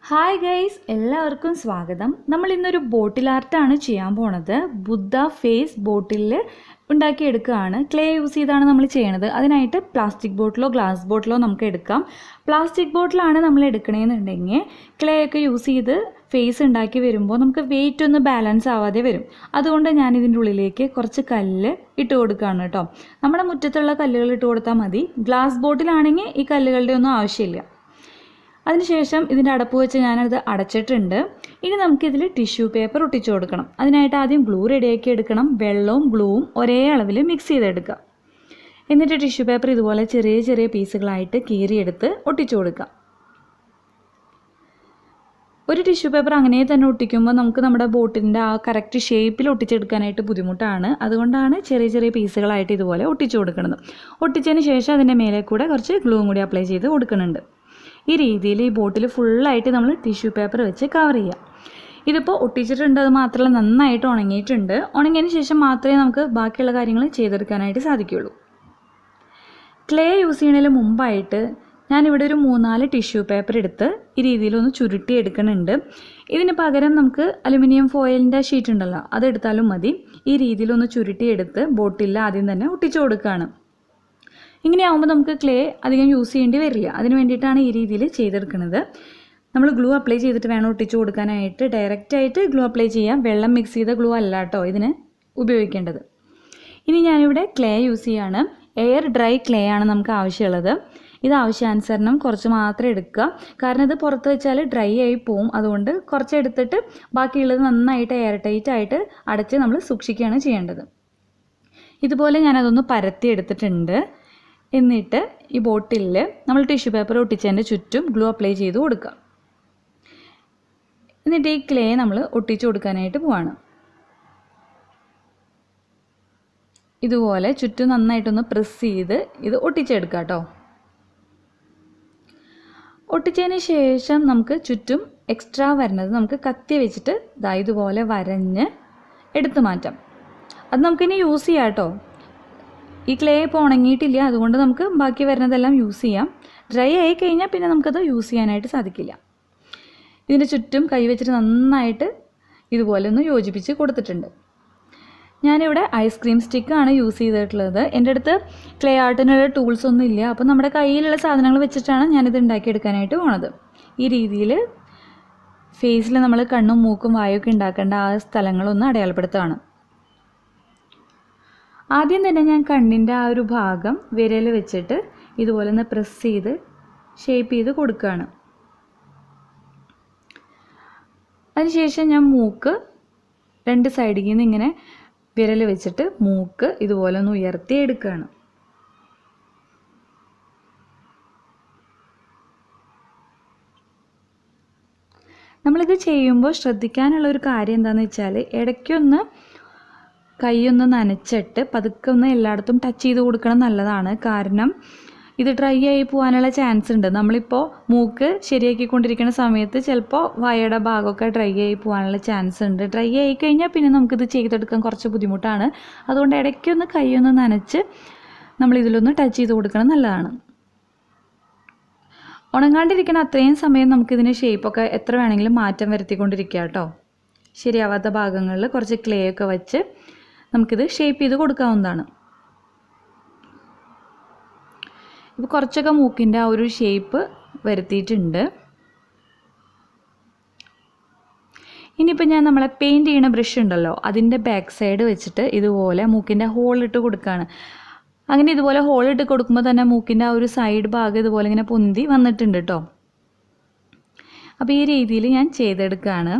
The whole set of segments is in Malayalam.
ഹായ് ഗൈസ്, എല്ലാവർക്കും സ്വാഗതം. നമ്മൾ ഇന്നൊരു ബോട്ടിൽ ആർട്ടാണ് ചെയ്യാൻ പോണത്. ബുദ്ധ ഫേസ് ബോട്ടിൽ ഉണ്ടാക്കിയെടുക്കുകയാണ്. ക്ലേ യൂസ് ചെയ്താണ് നമ്മൾ ചെയ്യണത്. അതിനായിട്ട് പ്ലാസ്റ്റിക് ബോട്ടിലോ ഗ്ലാസ് ബോട്ടിലോ നമുക്ക് എടുക്കാം. പ്ലാസ്റ്റിക് ബോട്ടിലാണ് നമ്മൾ എടുക്കണമെന്നുണ്ടെങ്കിൽ ക്ലേ ഒക്കെ യൂസ് ചെയ്ത് ഫേസ് ഉണ്ടാക്കി വരുമ്പോൾ നമുക്ക് വെയിറ്റ് ഒന്ന് ബാലൻസ് ആവാതെ വരും. അതുകൊണ്ട് ഞാൻ ഇതിൻ്റെ ഉള്ളിലേക്ക് കുറച്ച് കല്ല് ഇട്ട് കൊടുക്കുകയാണ് കേട്ടോ. നമ്മുടെ മുറ്റത്തുള്ള കല്ലുകൾ ഇട്ട് കൊടുത്താൽ മതി. ഗ്ലാസ് ബോട്ടിലാണെങ്കിൽ ഈ കല്ലുകളുടെ ഒന്നും ആവശ്യമില്ല. അതിനുശേഷം ഇതിൻ്റെ അടപ്പ് വെച്ച് ഞാനത് അടച്ചിട്ടുണ്ട്. ഇനി നമുക്കിതിൽ ടിഷ്യൂ പേപ്പർ ഒട്ടിച്ചു കൊടുക്കണം. അതിനായിട്ട് ആദ്യം ഗ്ലൂ റെഡിയാക്കി എടുക്കണം. വെള്ളവും ഗ്ലൂവും ഒരേ അളവിൽ മിക്സ് ചെയ്തെടുക്കുക. എന്നിട്ട് ടിഷ്യൂ പേപ്പർ ഇതുപോലെ ചെറിയ ചെറിയ പീസുകളായിട്ട് കീറിയെടുത്ത് ഒട്ടിച്ചു കൊടുക്കുക. ഒരു ടിഷ്യൂ പേപ്പർ അങ്ങനെ തന്നെ ഒട്ടിക്കുമ്പോൾ നമുക്ക് നമ്മുടെ ബോട്ടിൻ്റെ ആ കറക്റ്റ് ഷേപ്പിൽ ഒട്ടിച്ചെടുക്കാനായിട്ട് ബുദ്ധിമുട്ടാണ്. അതുകൊണ്ടാണ് ചെറിയ ചെറിയ പീസുകളായിട്ട് ഇതുപോലെ ഒട്ടിച്ചു കൊടുക്കുന്നത്. ഒട്ടിച്ചതിന് ശേഷം അതിൻ്റെ മേലെ കൂടെ കുറച്ച് ഗ്ലൂവും കൂടി അപ്ലൈ ചെയ്ത് കൊടുക്കുന്നുണ്ട്. ഈ രീതിയിൽ ഈ ബോട്ടിൽ ഫുള്ളായിട്ട് നമ്മൾ ടിഷ്യൂ പേപ്പർ വെച്ച് കവർ ചെയ്യാം. ഇതിപ്പോൾ ഒട്ടിച്ചിട്ടുണ്ട്, അത് മാത്രമല്ല നന്നായിട്ട് ഉണങ്ങിയിട്ടുണ്ട്. ഉണങ്ങിയതിന് ശേഷം മാത്രമേ നമുക്ക് ബാക്കിയുള്ള കാര്യങ്ങൾ ചെയ്തെടുക്കാനായിട്ട് സാധിക്കുകയുള്ളൂ. ക്ലേ യൂസ് ചെയ്യുന്നതിന് മുമ്പായിട്ട് ഞാനിവിടെ ഒരു 3-4 ടിഷ്യൂ പേപ്പർ എടുത്ത് ഈ രീതിയിലൊന്ന് ചുരുട്ടി എടുക്കുന്നുണ്ട്. ഇതിന് പകരം നമുക്ക് അലുമിനിയം ഫോയിലിൻ്റെ ഷീറ്റ് ഉണ്ടല്ലോ, അതെടുത്താലും മതി. ഈ രീതിയിലൊന്ന് ചുരുട്ടിയെടുത്ത് ബോട്ടിൽ ആദ്യം തന്നെ ഒട്ടിച്ചു കൊടുക്കുകയാണ്. ഇങ്ങനെയാവുമ്പോൾ നമുക്ക് ക്ലേ അധികം യൂസ് ചെയ്യേണ്ടി വരില്ല. അതിന് വേണ്ടിയിട്ടാണ് ഈ രീതിയിൽ ചെയ്തെടുക്കുന്നത്. നമ്മൾ ഗ്ലൂ അപ്ലൈ ചെയ്തിട്ട് വേണം ഒട്ടിച്ചു കൊടുക്കാനായിട്ട്. ഡയറക്റ്റായിട്ട് ഗ്ലൂ അപ്ലൈ ചെയ്യാം. വെള്ളം മിക്സ് ചെയ്ത ഗ്ലൂ അല്ല കേട്ടോ ഇതിന് ഉപയോഗിക്കേണ്ടത്. ഇനി ഞാനിവിടെ ക്ലേ യൂസ് ചെയ്യാണ്. എയർ ഡ്രൈ ക്ലേ ആണ് നമുക്ക് ആവശ്യമുള്ളത്. ഇത് ആവശ്യാനുസരണം കുറച്ച് മാത്രം എടുക്കുക. കാരണം ഇത് പുറത്ത് വെച്ചാൽ ഡ്രൈ ആയി പോവും. അതുകൊണ്ട് കുറച്ച് എടുത്തിട്ട് ബാക്കിയുള്ളത് നന്നായിട്ട് എയർ ടൈറ്റ് ആയിട്ട് അടച്ച് നമ്മൾ സൂക്ഷിക്കുകയാണ് ചെയ്യേണ്ടത്. ഇതുപോലെ ഞാനതൊന്ന് പരത്തി എടുത്തിട്ടുണ്ട്. എന്നിട്ട് ഈ ബോട്ടിൽ നമ്മൾ ടിഷ്യൂ പേപ്പർ ഒട്ടിച്ചതിൻ്റെ ചുറ്റും ഗ്ലൂ അപ്ലൈ ചെയ്ത് കൊടുക്കുക. എന്നിട്ട് ഈ ക്ലേ നമ്മൾ ഒട്ടിച്ചു കൊടുക്കാനായിട്ട് പോവാണ്. ഇതുപോലെ ചുറ്റും നന്നായിട്ടൊന്ന് പ്രസ് ചെയ്ത് ഇത് ഒട്ടിച്ചെടുക്കുക കേട്ടോ. ഒട്ടിച്ചതിന് ശേഷം നമുക്ക് ചുറ്റും എക്സ്ട്രാ വരുന്നത് നമുക്ക് കത്തി വെച്ചിട്ട് ഇതുപോലെ വരഞ്ഞ് എടുത്തു മാറ്റാം. അത് നമുക്കിനി യൂസ് ചെയ്യാം കേട്ടോ. ഈ ക്ലേ ഇപ്പോൾ ഉണങ്ങിയിട്ടില്ല, അതുകൊണ്ട് നമുക്ക് ബാക്കി വരുന്നതെല്ലാം യൂസ് ചെയ്യാം. ഡ്രൈ ആയി കഴിഞ്ഞാൽ പിന്നെ നമുക്കത് യൂസ് ചെയ്യാനായിട്ട് സാധിക്കില്ല. ഇതിന് ചുറ്റും കൈ വെച്ചിട്ട് നന്നായിട്ട് ഇതുപോലെ ഒന്ന് യോജിപ്പിച്ച് കൊടുത്തിട്ടുണ്ട്. ഞാനിവിടെ ഐസ്ക്രീം സ്റ്റിക്കാണ് യൂസ് ചെയ്തിട്ടുള്ളത്. എൻ്റെ അടുത്ത് ക്ലേ ആർട്ടിനുള്ള ടൂൾസ് ഒന്നും ഇല്ല. അപ്പോൾ നമ്മുടെ കയ്യിലുള്ള സാധനങ്ങൾ വെച്ചിട്ടാണ് ഞാനിത് ഉണ്ടാക്കിയെടുക്കാനായിട്ട് പോണത്. ഈ രീതിയിൽ ഫേസിൽ നമ്മൾ കണ്ണും മൂക്കും വായൊക്കെ ഉണ്ടാക്കേണ്ട ആ സ്ഥലങ്ങളൊന്ന് അടയാളപ്പെടുത്തുകയാണ്. ആദ്യം തന്നെ ഞാൻ കണ്ണിൻ്റെ ആ ഒരു ഭാഗം വിരൽ വെച്ചിട്ട് ഇതുപോലെ ഒന്ന് പ്രസ് ചെയ്ത് ഷേപ്പ് ചെയ്ത് കൊടുക്കുകയാണ്. അതിനുശേഷം ഞാൻ മൂക്ക് 2 സൈഡിൽ നിന്ന് ഇങ്ങനെ വിരൽ വെച്ചിട്ട് മൂക്ക് ഇതുപോലെ ഒന്ന് ഉയർത്തി എടുക്കുകയാണ്. നമ്മളിത് ചെയ്യുമ്പോൾ ശ്രദ്ധിക്കാനുള്ള ഒരു കാര്യം എന്താണെന്ന് വെച്ചാൽ ഇടയ്ക്കൊന്ന് കൈയൊന്ന് നനച്ചിട്ട് പതുക്കെ ഒന്ന് എല്ലായിടത്തും ടച്ച് ചെയ്ത് കൊടുക്കണം നല്ലതാണ്. കാരണം ഇത് ഡ്രൈ ആയി പോകാനുള്ള ചാൻസ് ഉണ്ട്. നമ്മളിപ്പോൾ മൂക്ക് ശരിയാക്കിക്കൊണ്ടിരിക്കുന്ന സമയത്ത് ചിലപ്പോൾ വായയുടെ ഭാഗമൊക്കെ ഡ്രൈ ആയി പോകാനുള്ള ചാൻസ് ഉണ്ട്. ഡ്രൈ ആയി കഴിഞ്ഞാൽ പിന്നെ നമുക്കിത് ചെയ്തെടുക്കാൻ കുറച്ച് ബുദ്ധിമുട്ടാണ്. അതുകൊണ്ട് ഇടയ്ക്കൊന്ന് കൈയൊന്ന് നനച്ച് നമ്മളിതിലൊന്ന് ടച്ച് ചെയ്ത് കൊടുക്കണം നല്ലതാണ്. ഉണങ്ങാണ്ടിരിക്കുന്ന അത്രയും സമയം നമുക്കിതിന് ഷേപ്പൊക്കെ എത്ര വേണമെങ്കിലും മാറ്റം വരുത്തിക്കൊണ്ടിരിക്കുക കേട്ടോ. ശരിയാവാത്ത ഭാഗങ്ങളിൽ കുറച്ച് ക്ലേ ഒക്കെ വെച്ച് നമുക്കിത് ഷേപ്പ് ചെയ്ത് കൊടുക്കാവുന്നതാണ്. ഇപ്പോൾ കുറച്ചൊക്കെ മൂക്കിൻ്റെ ആ ഒരു ഷേപ്പ് വരുത്തിയിട്ടുണ്ട്. ഇനിയിപ്പോൾ ഞാൻ നമ്മളെ പെയിൻറ്റ് ചെയ്യണ ബ്രഷ് ഉണ്ടല്ലോ, അതിൻ്റെ ബാക്ക് സൈഡ് വെച്ചിട്ട് ഇതുപോലെ മൂക്കിൻ്റെ ഹോളിട്ട് കൊടുക്കുകയാണ്. അങ്ങനെ ഇതുപോലെ ഹോളിട്ട് കൊടുക്കുമ്പോൾ തന്നെ മൂക്കിൻ്റെ ആ ഒരു സൈഡ് ഭാഗം ഇതുപോലെ ഇങ്ങനെ പൊന്തി വന്നിട്ടുണ്ട് കേട്ടോ. അപ്പോൾ ഈ രീതിയിൽ ഞാൻ ചെയ്തെടുക്കുകയാണ്.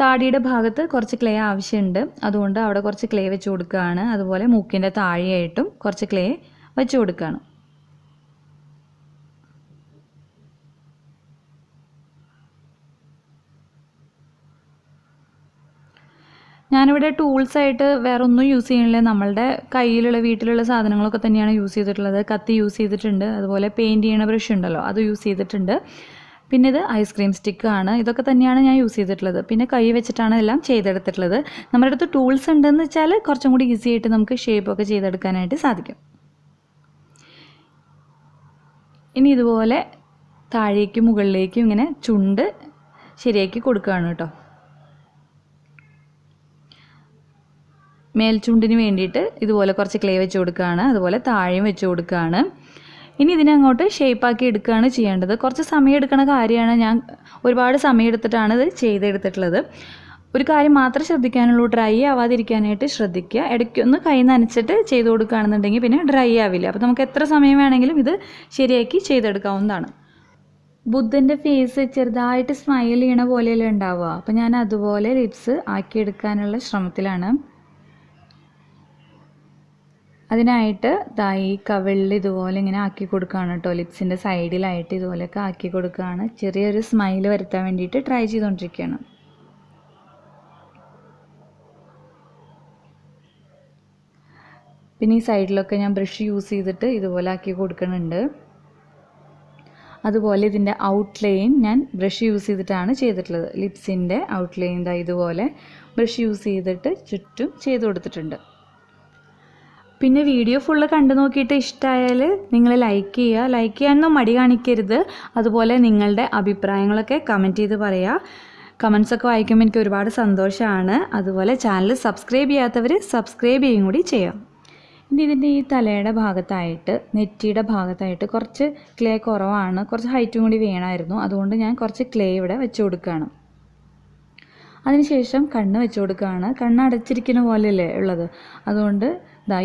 താടിയുടെ ഭാഗത്ത് കുറച്ച് ക്ലേ ആവശ്യമുണ്ട്. അതുകൊണ്ട് അവിടെ കുറച്ച് ക്ലേ വെച്ച് കൊടുക്കുകയാണ്. അതുപോലെ മൂക്കിൻ്റെ താഴെയായിട്ടും കുറച്ച് ക്ലേ വെച്ച് കൊടുക്കുകയാണ്. ഞാനിവിടെ ടൂൾസായിട്ട് വേറെ ഒന്നും യൂസ് ചെയ്യണില്ല. നമ്മളുടെ കയ്യിലുള്ള വീട്ടിലുള്ള സാധനങ്ങളൊക്കെ തന്നെയാണ് യൂസ് ചെയ്തിട്ടുള്ളത്. കത്തി യൂസ് ചെയ്തിട്ടുണ്ട്. അതുപോലെ പെയിൻറ്റ് ചെയ്യണ ബ്രഷ് ഉണ്ടല്ലോ, അത് യൂസ് ചെയ്തിട്ടുണ്ട്. പിന്നെ ഇത് ഐസ്ക്രീം സ്റ്റിക്കാണ്. ഇതൊക്കെ തന്നെയാണ് ഞാൻ യൂസ് ചെയ്തിട്ടുള്ളത്. പിന്നെ കൈ വെച്ചിട്ടാണ് എല്ലാം ചെയ്തെടുത്തിട്ടുള്ളത്. നമ്മുടെ അടുത്ത് ടൂൾസ് ഉണ്ടെന്ന് വെച്ചാൽ കുറച്ചും കൂടി ഈസി ആയിട്ട് നമുക്ക് ഷേപ്പൊക്കെ ചെയ്തെടുക്കാനായിട്ട് സാധിക്കും. ഇനി ഇതുപോലെ താഴേക്കും മുകളിലേക്കും ഇങ്ങനെ ചുണ്ട് ശരിയാക്കി കൊടുക്കുകയാണ് കേട്ടോ. മേൽചുണ്ടിന് വേണ്ടിയിട്ട് ഇതുപോലെ കുറച്ച് ക്ലേ വെച്ച് കൊടുക്കുകയാണ്, അതുപോലെ താഴെയും വെച്ച് കൊടുക്കുകയാണ്. ഇനി ഇതിനെ അങ്ങോട്ട് ഷേപ്പാക്കി എടുക്കുകയാണ് ചെയ്യേണ്ടത്. കുറച്ച് സമയം എടുക്കുന്ന കാര്യമാണ്, ഞാൻ ഒരുപാട് സമയം എടുത്തിട്ടാണ് ഇത് ചെയ്തെടുത്തിട്ടുള്ളത്. ഒരു കാര്യം മാത്രം ശ്രദ്ധിക്കാനുള്ളൂ, ഡ്രൈ ആവാതിരിക്കാനായിട്ട് ശ്രദ്ധിക്കുക. ഇടയ്ക്കൊന്ന് കൈ നനച്ചിട്ട് ചെയ്ത് കൊടുക്കുകയാണെന്നുണ്ടെങ്കിൽ പിന്നെ ഡ്രൈ ആവില്ല. അപ്പോൾ നമുക്ക് എത്ര സമയം വേണമെങ്കിലും ഇത് ശരിയാക്കി ചെയ്തെടുക്കാവുന്നതാണ്. ബുദ്ധൻ്റെ ഫേസ് ചെറുതായിട്ട് സ്മൈൽ ചെയ്യണ പോലെയല്ലേ ഉണ്ടാവുക, അപ്പോൾ ഞാൻ അതുപോലെ ലിപ്സ് ആക്കിയെടുക്കാനുള്ള ശ്രമത്തിലാണ്. അതിനായിട്ട് ഈ കവിളിൽ ഇതുപോലെ ഇങ്ങനെ ആക്കി കൊടുക്കുകയാണ് കേട്ടോ. ലിപ്സിൻ്റെ സൈഡിലായിട്ട് ഇതുപോലെയൊക്കെ ആക്കി കൊടുക്കുകയാണ്. ചെറിയൊരു സ്മൈൽ വരുത്താൻ വേണ്ടിയിട്ട് ട്രൈ ചെയ്തുകൊണ്ടിരിക്കുകയാണ്. പിന്നെ ഈ സൈഡിലൊക്കെ ഞാൻ ബ്രഷ് യൂസ് ചെയ്തിട്ട് ഇതുപോലെ ആക്കി കൊടുക്കുന്നുണ്ട്. അതുപോലെ ഇതിൻ്റെ ഔട്ട്ലൈൻ ഞാൻ ബ്രഷ് യൂസ് ചെയ്തിട്ടാണ് ചെയ്തിട്ടുള്ളത്. ലിപ്സിൻ്റെ ഔട്ട്ലൈൻ ഇതുപോലെ ബ്രഷ് യൂസ് ചെയ്തിട്ട് ചുറ്റും ചെയ്ത് കൊടുത്തിട്ടുണ്ട്. പിന്നെ വീഡിയോ ഫുള്ള് കണ്ടു നോക്കിയിട്ട് ഇഷ്ടമായാൽ നിങ്ങൾ ലൈക്ക് ചെയ്യുക. ലൈക്ക് ചെയ്യാനൊന്നും മടി കാണിക്കരുത്. അതുപോലെ നിങ്ങളുടെ അഭിപ്രായങ്ങളൊക്കെ കമൻറ്റ് ചെയ്ത് പറയുക. കമൻസൊക്കെ വായിക്കുമ്പോൾ എനിക്ക് ഒരുപാട് സന്തോഷമാണ്. അതുപോലെ ചാനൽ സബ്സ്ക്രൈബ് ചെയ്യാത്തവർ സബ്സ്ക്രൈബ് ചെയ്യും കൂടി ചെയ്യാം. ഇനി ഇതിൻ്റെ ഈ തലയുടെ ഭാഗത്തായിട്ട്, നെറ്റിയുടെ ഭാഗത്തായിട്ട് കുറച്ച് ക്ലേ കുറവാണ്, കുറച്ച് ഹൈറ്റും കൂടി വേണമായിരുന്നു. അതുകൊണ്ട് ഞാൻ കുറച്ച് ക്ലേ ഇവിടെ വെച്ച് കൊടുക്കുകയാണ്. അതിനുശേഷം കണ്ണ് വെച്ച് കൊടുക്കുകയാണ്. കണ്ണ് അടച്ചിരിക്കുന്ന പോലെയല്ലേ ഉള്ളത്, അതുകൊണ്ട്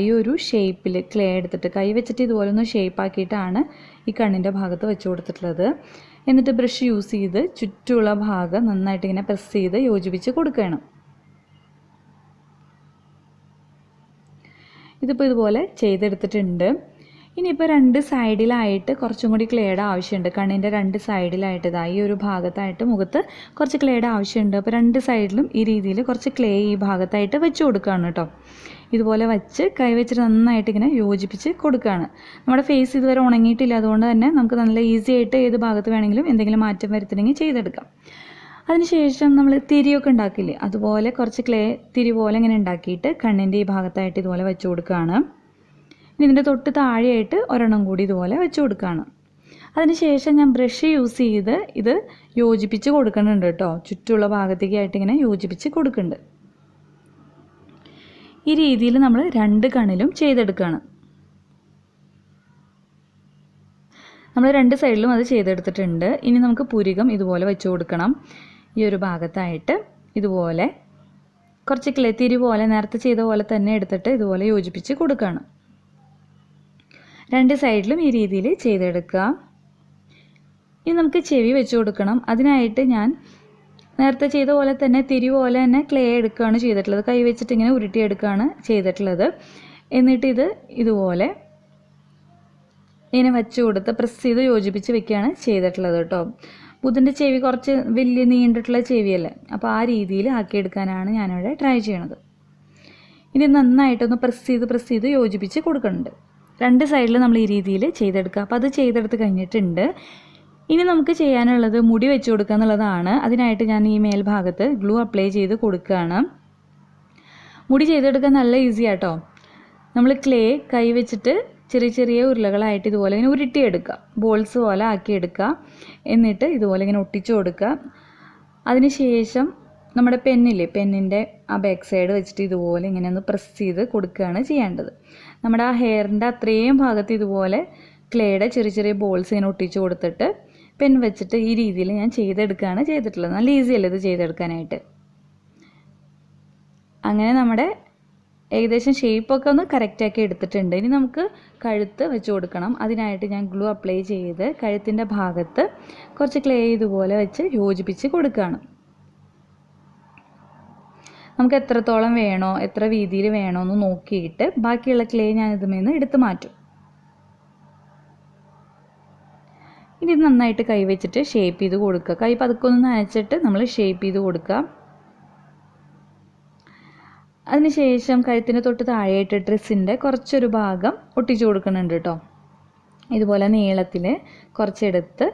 ഈ ഒരു ഷേപ്പിൽ ക്ലേ എടുത്തിട്ട് കൈ വെച്ചിട്ട് ഇതുപോലെ ഒന്ന് ഷേപ്പാക്കിയിട്ടാണ് ഈ കണ്ണിൻ്റെ ഭാഗത്ത് വെച്ച് കൊടുത്തിട്ടുള്ളത്. എന്നിട്ട് ബ്രഷ് യൂസ് ചെയ്ത് ചുറ്റുമുള്ള ഭാഗം നന്നായിട്ട് ഇങ്ങനെ പ്രസ് ചെയ്ത് യോജിപ്പിച്ച് കൊടുക്കണം. ഇതിപ്പോൾ ഇതുപോലെ ചെയ്തെടുത്തിട്ടുണ്ട്. ഇനിയിപ്പോൾ രണ്ട് സൈഡിലായിട്ട് കുറച്ചും കൂടി ക്ലേയുടെ ആവശ്യമുണ്ട്. കണ്ണിൻ്റെ രണ്ട് സൈഡിലായിട്ട് ഈ ഒരു ഭാഗത്തായിട്ട് മുഖത്ത് കുറച്ച് ക്ലേയുടെ ആവശ്യമുണ്ട്. അപ്പോൾ രണ്ട് സൈഡിലും ഈ രീതിയിൽ കുറച്ച് ക്ലേ ഈ ഭാഗത്തായിട്ട് വെച്ച് കൊടുക്കുകയാണ് കേട്ടോ. ഇതുപോലെ വെച്ച് കൈ വെച്ചിട്ട് നന്നായിട്ട് ഇങ്ങനെ യോജിപ്പിച്ച് കൊടുക്കുകയാണ്. നമ്മുടെ ഫേസ് ഇതുവരെ ഉണങ്ങിയിട്ടില്ല, അതുകൊണ്ട് തന്നെ നമുക്ക് നല്ല ഈസി ആയിട്ട് ഏത് ഭാഗത്ത് വേണമെങ്കിലും എന്തെങ്കിലും മാറ്റം വരുത്തണമെങ്കിൽ ചെയ്തെടുക്കാം. അതിനുശേഷം നമ്മൾ തിരിയൊക്കെ ഉണ്ടാക്കില്ലേ, അതുപോലെ കുറച്ച് ക്ലേ തിരി പോലെ ഇങ്ങനെ ഉണ്ടാക്കിയിട്ട് കണ്ണിൻ്റെ ഈ ഭാഗത്തായിട്ട് ഇതുപോലെ വെച്ച് കൊടുക്കുകയാണ്. ഇനി ഇതിൻ്റെ തൊട്ട് താഴെയായിട്ട് ഒരെണ്ണം കൂടി ഇതുപോലെ വെച്ച് കൊടുക്കുകയാണ്. അതിനുശേഷം ഞാൻ ബ്രഷ് യൂസ് ചെയ്ത് ഇത് യോജിപ്പിച്ച് കൊടുക്കുന്നുണ്ട് കേട്ടോ. ചുറ്റുമുള്ള ഭാഗത്തേക്കായിട്ട് ഇങ്ങനെ യോജിപ്പിച്ച് കൊടുക്കുന്നുണ്ട്. ഈ രീതിയിൽ നമ്മൾ രണ്ട് കണ്ണിലും ചെയ്തെടുക്കുകയാണ്. നമ്മൾ രണ്ട് സൈഡിലും അത് ചെയ്തെടുത്തിട്ടുണ്ട്. ഇനി നമുക്ക് പുരികം ഇതുപോലെ വെച്ച് കൊടുക്കണം. ഈ ഒരു ഭാഗത്തായിട്ട് ഇതുപോലെ കുറച്ച് ക്ലേ തിരി പോലെ നേരത്തെ ചെയ്ത പോലെ തന്നെ എടുത്തിട്ട് ഇതുപോലെ യോജിപ്പിച്ച് കൊടുക്കുകയാണ്. രണ്ട് സൈഡിലും ഈ രീതിയിൽ ചെയ്തെടുക്കുക. ഇനി നമുക്ക് ചെവി വെച്ച് കൊടുക്കണം. അതിനായിട്ട് ഞാൻ നേരത്തെ ചെയ്ത പോലെ തന്നെ തിരി പോലെ തന്നെ ക്ലേ എടുക്കുകയാണ് ചെയ്തിട്ടുള്ളത്. കൈ വെച്ചിട്ട് ഇങ്ങനെ ഉരുട്ടിയെടുക്കുകയാണ് ചെയ്തിട്ടുള്ളത്. എന്നിട്ട് ഇതുപോലെ ഇങ്ങനെ വെച്ച് കൊടുത്ത് പ്രസ് ചെയ്ത് യോജിപ്പിച്ച് വെക്കുകയാണ് ചെയ്തിട്ടുള്ളത് കേട്ടോ. ബുദ്ധൻ്റെ ചെവി കുറച്ച് വലിയ നീണ്ടിട്ടുള്ള ചെവിയല്ലേ, അപ്പോൾ ആ രീതിയിൽ ആക്കിയെടുക്കാനാണ് ഞാനിവിടെ ട്രൈ ചെയ്യണത്. ഇനി നന്നായിട്ടൊന്ന് പ്രസ് ചെയ്ത് യോജിപ്പിച്ച് കൊടുക്കുന്നുണ്ട്. രണ്ട് സൈഡിൽ നമ്മൾ ഈ രീതിയിൽ ചെയ്തെടുക്കുക. അപ്പോൾ അത് ചെയ്തെടുത്ത് കഴിഞ്ഞിട്ടുണ്ട്. ഇനി നമുക്ക് ചെയ്യാനുള്ളത് മുടി വെച്ച് കൊടുക്കുക എന്നുള്ളതാണ്. അതിനായിട്ട് ഞാൻ ഈ മേൽഭാഗത്ത് ഗ്ലൂ അപ്ലൈ ചെയ്ത് കൊടുക്കുകയാണ്. മുടി ചെയ്തെടുക്കാൻ നല്ല ഈസി ആട്ടോ. നമ്മൾ ക്ലേ കൈ വെച്ചിട്ട് ചെറിയ ചെറിയ ഉരുളകളായിട്ട് ഇതുപോലെ ഇങ്ങനെ ഉരുട്ടിയെടുക്കുക, ബോൾസ് പോലെ ആക്കിയെടുക്കുക. എന്നിട്ട് ഇതുപോലെ ഇങ്ങനെ ഒട്ടിച്ചു കൊടുക്കുക. അതിനുശേഷം നമ്മുടെ പെന്നില്ലേ, പെന്നിൻ്റെ ആ ബാക്ക് സൈഡ് വെച്ചിട്ട് ഇതുപോലെ ഇങ്ങനെ ഒന്ന് പ്രസ് ചെയ്ത് കൊടുക്കുകയാണ് ചെയ്യേണ്ടത്. നമ്മുടെ ആ ഹെയറിൻ്റെ അത്രയും ഭാഗത്ത് ഇതുപോലെ ക്ലേയുടെ ചെറിയ ചെറിയ ബോൾസ് ഇങ്ങനെ ഒട്ടിച്ചു കൊടുത്തിട്ട് പെൻ വെച്ചിട്ട് ഈ രീതിയിൽ ഞാൻ ചെയ്തെടുക്കുകയാണ് ചെയ്തിട്ടുള്ളത്. നല്ല ഈസിയല്ലേ ഇത് ചെയ്തെടുക്കാനായിട്ട്. അങ്ങനെ നമ്മുടെ ഏകദേശം ഷേപ്പൊക്കെ ഒന്ന് കറക്റ്റാക്കി എടുത്തിട്ടുണ്ട്. ഇനി നമുക്ക് കഴുത്ത് വെച്ച് കൊടുക്കണം. അതിനായിട്ട് ഞാൻ ഗ്ലൂ അപ്ലൈ ചെയ്ത് കഴുത്തിൻ്റെ ഭാഗത്ത് കുറച്ച് ക്ലേ ഇതുപോലെ വെച്ച് യോജിപ്പിച്ച് കൊടുക്കുകയാണ്. നമുക്ക് എത്രത്തോളം വേണോ, എത്ര വീതിയിൽ വേണോ എന്ന് നോക്കിയിട്ട് ബാക്കിയുള്ള ക്ലേ ഞാൻ ഇതിൽ നിന്ന് എടുത്ത് മാറ്റും. ഇനി ഇത് നന്നായിട്ട് കൈ വെച്ചിട്ട് ഷേപ്പ് ചെയ്ത് കൊടുക്കുക. കൈ പതുക്കെ ഒന്ന് നനച്ചിട്ട് നമ്മൾ ഷേപ്പ് ചെയ്ത് കൊടുക്കുക. അതിനുശേഷം കഴുത്തിൻ്റെ തൊട്ട് താഴെയായിട്ട് ഡ്രസ്സിൻ്റെ കുറച്ചൊരു ഭാഗം ഒട്ടിച്ചു കൊടുക്കുന്നുണ്ട് കേട്ടോ. ഇതുപോലെ നീളത്തിൽ കുറച്ചെടുത്ത്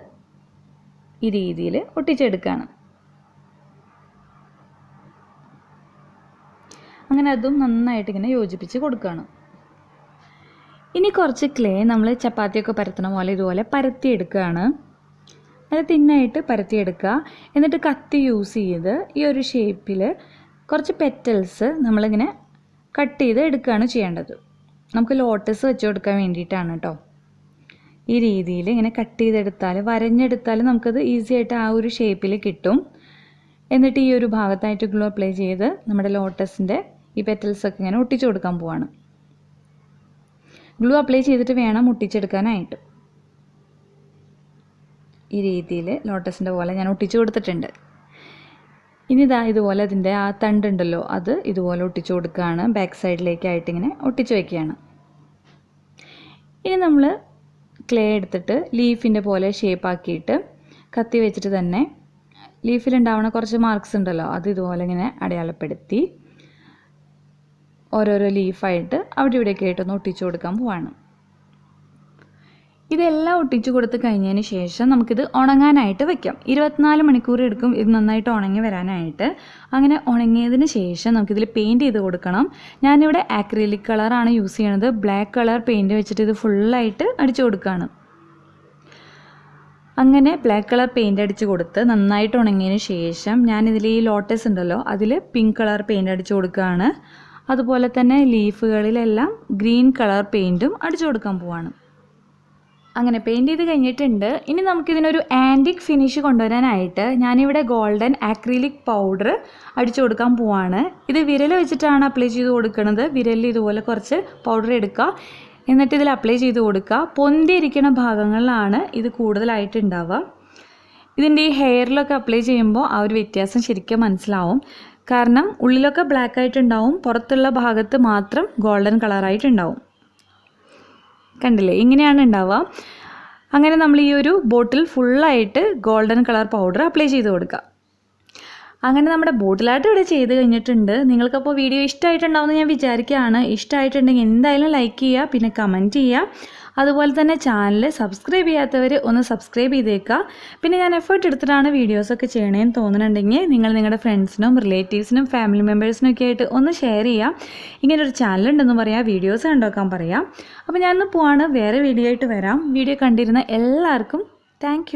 ഈ രീതിയിൽ ഒട്ടിച്ചെടുക്കുകയാണ്. അങ്ങനെ അതും നന്നായിട്ട് ഇങ്ങനെ യോജിപ്പിച്ച് കൊടുക്കുകയാണ്. ഇനി കുറച്ച് ക്ലേ നമ്മൾ ചപ്പാത്തിയൊക്കെ പരത്തണ പോലെ ഇതുപോലെ പരത്തിയെടുക്കുകയാണ്. നല്ല തിന്നായിട്ട് പരത്തിയെടുക്കുക. എന്നിട്ട് കത്തി യൂസ് ചെയ്ത് ഈ ഒരു ഷേപ്പിൽ കുറച്ച് പെറ്റൽസ് നമ്മളിങ്ങനെ കട്ട് ചെയ്ത് എടുക്കുകയാണ് ചെയ്യേണ്ടത്. നമുക്ക് ലോട്ടസ് വെച്ച് കൊടുക്കാൻ വേണ്ടിയിട്ടാണ് കേട്ടോ. ഈ രീതിയിൽ ഇങ്ങനെ കട്ട് ചെയ്തെടുത്താൽ വരഞ്ഞെടുത്താൽ നമുക്കത് ഈസി ആയിട്ട് ആ ഒരു ഷേപ്പിൽ കിട്ടും. എന്നിട്ട് ഈ ഒരു ഭാഗത്തായിട്ട് ഗ്ലൂ അപ്ലൈ ചെയ്ത് നമ്മുടെ ലോട്ടസിൻ്റെ ഈ പെറ്റൽസൊക്കെ ഇങ്ങനെ ഒട്ടിച്ചു കൊടുക്കാൻ പോവാണ്. ഗ്ലൂ അപ്ലൈ ചെയ്തിട്ട് വേണം ഒട്ടിച്ചെടുക്കാനായിട്ട്. ഈ രീതിയിൽ ലോട്ടസിൻ്റെ പോലെ ഞാൻ ഒട്ടിച്ചു കൊടുത്തിട്ടുണ്ട്. ഇനി ഇതാ ഇതുപോലെ അതിൻ്റെ ആ തണ്ടുണ്ടല്ലോ അത് ഇതുപോലെ ഒട്ടിച്ചു കൊടുക്കുകയാണ്. ബാക്ക് സൈഡിലേക്കായിട്ട് ഇങ്ങനെ ഒട്ടിച്ചു വയ്ക്കുകയാണ്. ഇനി നമ്മൾ ക്ലേ എടുത്തിട്ട് ലീഫിൻ്റെ പോലെ ഷേപ്പ് ആക്കിയിട്ട് കത്തി വെച്ചിട്ട് തന്നെ ലീഫിലുണ്ടാവുന്ന കുറച്ച് മാർക്സ് ഉണ്ടല്ലോ അത് ഇതുപോലെ ഇങ്ങനെ അടയാളപ്പെടുത്തി ഓരോരോ ലീഫായിട്ട് അവിടെ ഇവിടെയൊക്കെ ആയിട്ടൊന്ന് ഒട്ടിച്ചു കൊടുക്കാൻ പോവാണ്. ഇതെല്ലാം ഒട്ടിച്ചു കൊടുത്ത് കഴിഞ്ഞതിന് ശേഷം നമുക്കിത് ഉണങ്ങാനായിട്ട് വെക്കാം. 24 മണിക്കൂർ എടുക്കും ഇത് നന്നായിട്ട് ഉണങ്ങി വരാനായിട്ട്. അങ്ങനെ ഉണങ്ങിയതിന് ശേഷം നമുക്കിതിൽ പെയിൻറ്റ് ചെയ്ത് കൊടുക്കണം. ഞാനിവിടെ ആക്രിലിക് കളറാണ് യൂസ് ചെയ്യണത്. ബ്ലാക്ക് കളർ പെയിൻറ്റ് വെച്ചിട്ട് ഇത് ഫുള്ളായിട്ട് അടിച്ചു കൊടുക്കുകയാണ്. അങ്ങനെ ബ്ലാക്ക് കളർ പെയിൻറ്റ് അടിച്ച് കൊടുത്ത് നന്നായിട്ട് ഉണങ്ങിയതിന് ശേഷം ഞാനിതിൽ ഈ ലോട്ടസ് ഉണ്ടല്ലോ അതിൽ പിങ്ക് കളർ പെയിൻറ്റ് അടിച്ചു കൊടുക്കുകയാണ്. അതുപോലെ തന്നെ ലീഫുകളിലെല്ലാം ഗ്രീൻ കളർ പെയിൻറ്റും അടിച്ചു കൊടുക്കാൻ പോവാണ്. അങ്ങനെ പെയിൻറ്റ് ചെയ്ത് കഴിഞ്ഞിട്ടുണ്ട്. ഇനി നമുക്കിതിനൊരു ആൻറ്റിക് ഫിനിഷ് കൊണ്ടുവരാനായിട്ട് ഞാനിവിടെ ഗോൾഡൻ ആക്രിലിക് പൗഡർ അടിച്ചു കൊടുക്കാൻ പോവാണ്. ഇത് വിരൽ വെച്ചിട്ടാണ് അപ്ലൈ ചെയ്ത് കൊടുക്കുന്നത്. വിരലിൽ ഇതുപോലെ കുറച്ച് പൗഡർ എടുക്കുക. എന്നിട്ട് ഇതിൽ അപ്ലൈ ചെയ്ത് കൊടുക്കുക. പൊന്തിയിരിക്കുന്ന ഭാഗങ്ങളിലാണ് ഇത് കൂടുതലായിട്ട് ഉണ്ടാവുക. ഇതിൻ്റെ ഈ ഹെയറിലൊക്കെ അപ്ലൈ ചെയ്യുമ്പോൾ ആ ഒരു വ്യത്യാസം ശരിക്കും മനസ്സിലാവും. കാരണം ഉള്ളിലൊക്കെ ബ്ലാക്ക് ആയിട്ടുണ്ടാവും, പുറത്തുള്ള ഭാഗത്ത് മാത്രം ഗോൾഡൻ കളറായിട്ടുണ്ടാവും. കണ്ടില്ലേ, ഇങ്ങനെയാണ് ഉണ്ടാവുക. അങ്ങനെ നമ്മൾ ഈ ഒരു ബോട്ടിൽ ഫുള്ളായിട്ട് ഗോൾഡൻ കളർ പൗഡർ അപ്ലൈ ചെയ്ത് കൊടുക്കുക. അങ്ങനെ നമ്മുടെ ബോട്ടിലായിട്ട് ഇവിടെ ചെയ്ത് കഴിഞ്ഞിട്ടുണ്ട്. നിങ്ങൾക്കപ്പോൾ വീഡിയോ ഇഷ്ടമായിട്ടുണ്ടാവുമെന്ന് ഞാൻ വിചാരിക്കുകയാണ്. ഇഷ്ടമായിട്ടുണ്ടെങ്കിൽ എന്തായാലും ലൈക്ക് ചെയ്യുക, പിന്നെ കമൻറ്റ് ചെയ്യുക. അതുപോലെ തന്നെ ചാനൽ സബ്സ്ക്രൈബ് ചെയ്യാത്തവർ ഒന്ന് സബ്സ്ക്രൈബ് ചെയ്തേക്കുക. പിന്നെ ഞാൻ എഫേർട്ട് എടുത്തിട്ടാണ് വീഡിയോസൊക്കെ ചെയ്യണേന്ന് തോന്നുന്നുണ്ടെങ്കിൽ നിങ്ങൾ നിങ്ങളുടെ ഫ്രണ്ട്സിനും റിലേറ്റീവ്സിനും ഫാമിലി മെമ്പേഴ്സിനും ഒക്കെ ആയിട്ട് ഒന്ന് ഷെയർ ചെയ്യാം. ഇങ്ങനൊരു ചാനലുണ്ടെന്ന് പറയാം, വീഡിയോസ് കണ്ടുവെക്കാൻ പറയാം. അപ്പോൾ ഞാനൊന്ന് പോവാണ്, വേറെ വീഡിയോ ആയിട്ട് വരാം. വീഡിയോ കണ്ടിരുന്ന എല്ലാവർക്കും താങ്ക്